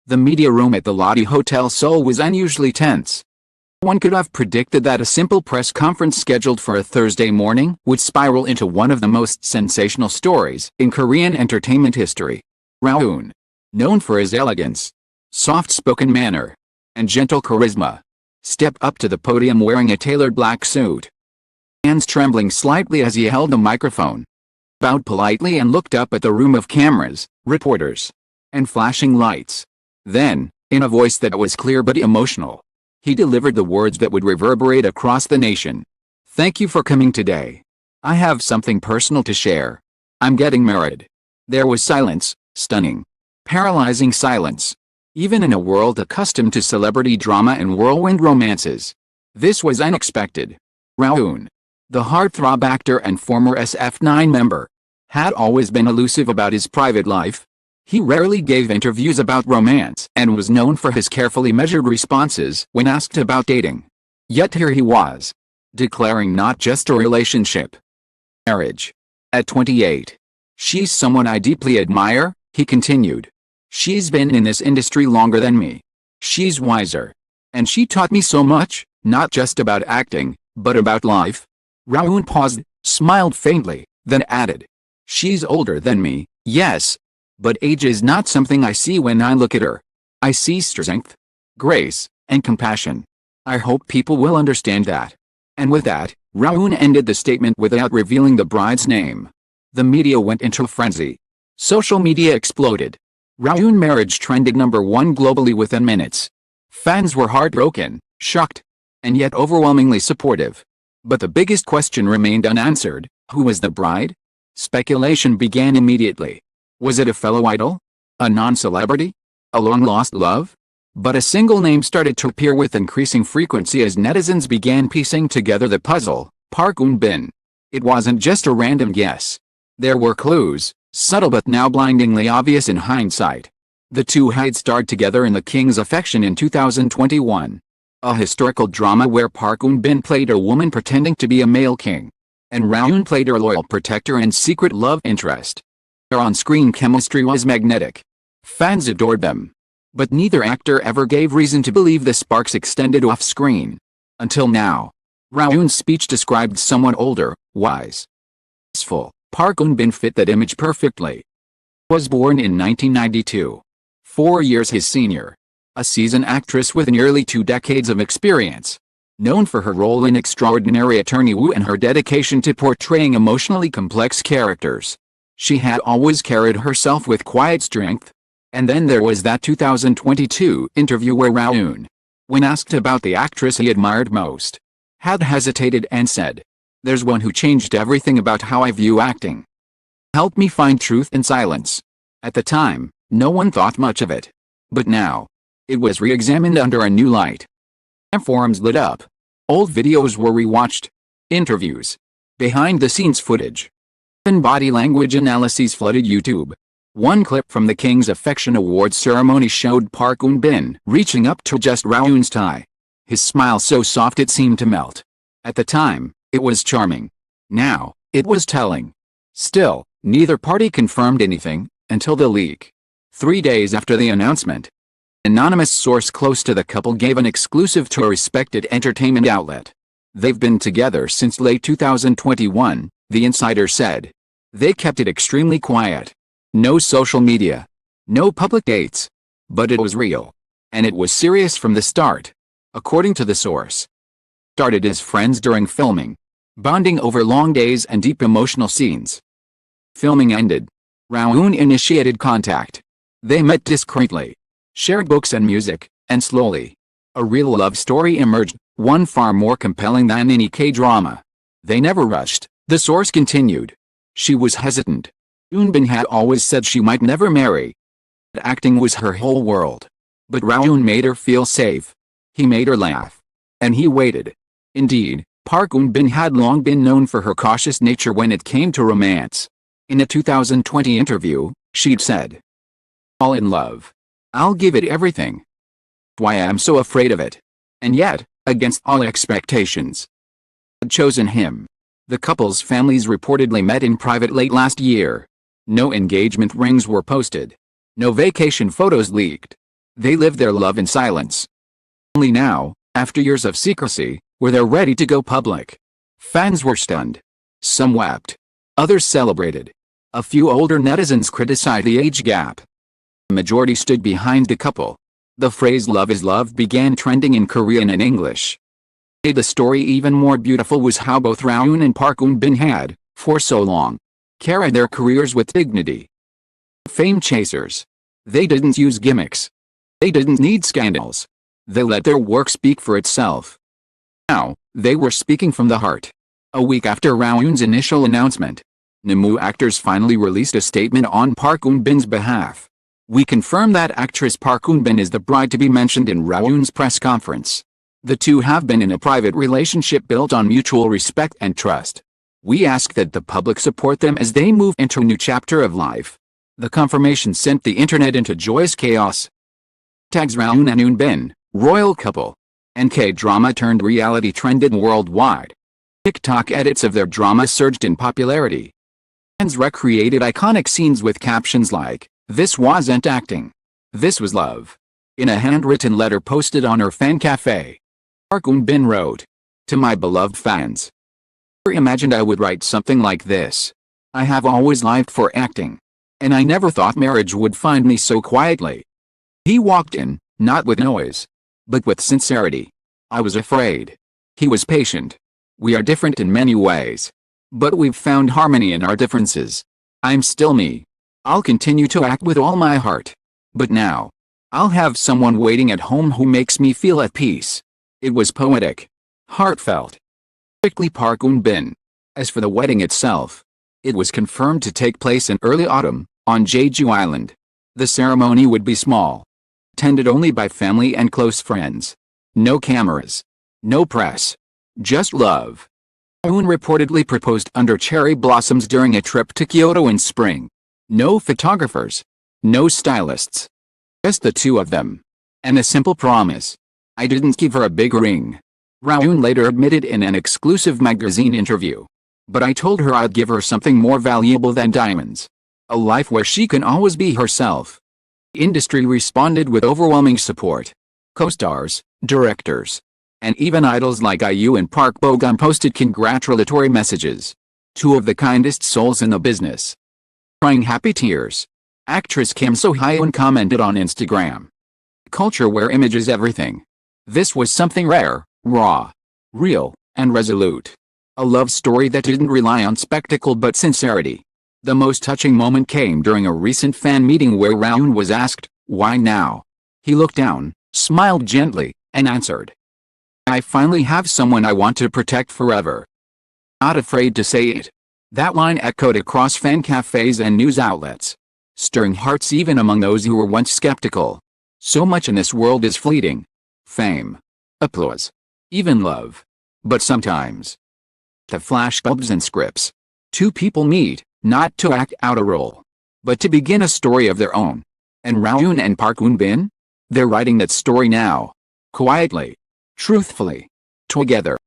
The media room at the Lottie Hotel Seoul was unusually tense. One could have predicted that a simple press conference scheduled for a Thursday morning would spiral into one of the most sensational stories in Korean entertainment history. Rowoon, known for his elegance, soft-spoken manner, and gentle charisma, stepped up to the podium wearing a tailored black suit. Hands trembling slightly as he held the microphone, bowed politely and looked up at the room of cameras, reporters, and flashing lights. Then, in a voice that was clear but emotional, he delivered the words that would reverberate across the nation. "Thank you for coming today. I have something personal to share. I'm getting married." There was silence, stunning, paralyzing silence. Even in a world accustomed to celebrity drama and whirlwind romances, this was unexpected. Rowoon, the heartthrob actor and former SF9 member, had always been elusive about his private life. He rarely gave interviews about romance and was known for his carefully measured responses when asked about dating. Yet here he was, declaring not just a relationship, marriage. At 28. "She's someone I deeply admire," he continued. "She's been in this industry longer than me. She's wiser. And she taught me so much, not just about acting, but about life." Rowoon paused, smiled faintly, then added, "She's older than me, yes. But age is not something I see when I look at her. I see strength, grace, and compassion. I hope people will understand that." And with that, Rowoon ended the statement without revealing the bride's name. The media went into a frenzy. Social media exploded. Rowoon marriage trended #1 globally within minutes. Fans were heartbroken, shocked, and yet overwhelmingly supportive. But the biggest question remained unanswered: who was the bride? Speculation began immediately. Was it a fellow idol? A non-celebrity? A long-lost love? But a single name started to appear with increasing frequency as netizens began piecing together the puzzle: Park Eun-bin. It wasn't just a random guess. There were clues, subtle but now blindingly obvious in hindsight. The two had starred together in The King's Affection in 2021, a historical drama where Park Eun-bin played a woman pretending to be a male king, and Rowoon played her loyal protector and secret love interest. Their on-screen chemistry was magnetic. Fans adored them. But neither actor ever gave reason to believe the sparks extended off-screen. Until now. Rowoon's speech described someone older, wise, peaceful. Park Eun-bin fit that image perfectly. Was born in 1992. 4 years his senior. A seasoned actress with nearly 2 decades of experience. Known for her role in Extraordinary Attorney Woo and her dedication to portraying emotionally complex characters. She had always carried herself with quiet strength. And then there was that 2022 interview where Rowoon, when asked about the actress he admired most, had hesitated and said, "There's one who changed everything about how I view acting. Helped me find truth in silence." At the time, no one thought much of it. But now, it was re-examined under a new light. Forums lit up. Old videos were rewatched. Interviews, behind-the-scenes footage, and body language analyses flooded YouTube. One clip from the King's Affection Awards ceremony showed Park Eun-bin reaching up to adjust Rowoon's tie. His smile so soft it seemed to melt. At the time, it was charming. Now, it was telling. Still, neither party confirmed anything, until the leak. 3 days after the announcement, an anonymous source close to the couple gave an exclusive to a respected entertainment outlet. "They've been together since late 2021, the insider said. They kept it extremely quiet. No social media. No public dates. But it was real. And it was serious from the start." According to the source. Started as friends during filming, bonding over long days and deep emotional scenes. Filming ended. Rowoon initiated contact. They met discreetly, shared books and music, and slowly, a real love story emerged, one far more compelling than any K-drama. They never rushed, the source continued. She was hesitant. Eun-bin had always said she might never marry. Acting was her whole world. But Rowoon made her feel safe. He made her laugh. And he waited. Indeed, Park Eun-bin had long been known for her cautious nature when it came to romance. In a 2020 interview, she'd said, "All in love. I'll give it everything. Why I'm so afraid of it." And yet, against all expectations, had chosen him. The couple's families reportedly met in private late last year. No engagement rings were posted. No vacation photos leaked. They lived their love in silence. Only now, after years of secrecy, were they ready to go public. Fans were stunned. Some wept. Others celebrated. A few older netizens criticized the age gap. The majority stood behind the couple. The phrase "love is love" began trending in Korean and English. Made the story even more beautiful was how both Rowoon and Park Eun-bin had, for so long, carried their careers with dignity. Fame chasers. They didn't use gimmicks. They didn't need scandals. They let their work speak for itself. Now, they were speaking from the heart. A week after Rowoon's initial announcement, Namu actors finally released a statement on Park Eun-bin's behalf. "We confirm that actress Park Eun-bin is the bride to be mentioned in Rowoon's press conference. The two have been in a private relationship built on mutual respect and trust. We ask that the public support them as they move into a new chapter of life." The confirmation sent the internet into joyous chaos. Tags Rowoon and Eun-bin, royal couple, and K-drama turned reality trended worldwide. TikTok edits of their drama surged in popularity. Fans recreated iconic scenes with captions like, "This wasn't acting. This was love," in a handwritten letter posted on her fan cafe. Park Eun-bin wrote, "To my beloved fans. I never imagined I would write something like this. I have always lived for acting. And I never thought marriage would find me so quietly." He walked in, not with noise, but with sincerity. "I was afraid." He was patient. "We are different in many ways. But we've found harmony in our differences. I'm still me. I'll continue to act with all my heart. But now, I'll have someone waiting at home who makes me feel at peace." It was poetic. Heartfelt. Quickly Park Eun-bin. As for the wedding itself, it was confirmed to take place in early autumn, on Jeju Island. The ceremony would be small. Attended only by family and close friends. No cameras. No press. Just love. Rowoon reportedly proposed under cherry blossoms during a trip to Kyoto in spring. No photographers. No stylists. Just the two of them. And a simple promise. "I didn't give her a big ring," Rowoon later admitted in an exclusive magazine interview. "But I told her I'd give her something more valuable than diamonds. A life where she can always be herself." The industry responded with overwhelming support. Co-stars, directors, and even idols like IU and Park Bo-gum posted congratulatory messages. Two of the kindest souls in the business. Crying happy tears. Actress Kim So-hyun commented on Instagram. "Culture where image is everything. This was something rare, raw, real, and resolute. A love story that didn't rely on spectacle but sincerity." The most touching moment came during a recent fan meeting where Rowoon was asked, "Why now?" He looked down, smiled gently, and answered, "I finally have someone I want to protect forever." Not afraid to say it. That line echoed across fan cafes and news outlets, stirring hearts even among those who were once skeptical. So much in this world is fleeting. Fame, applause, even love. But sometimes, the flashbulbs and scripts. Two people meet, not to act out a role, but to begin a story of their own. And Rowoon and Park Eun-bin? They're writing that story now. Quietly. Truthfully. Together.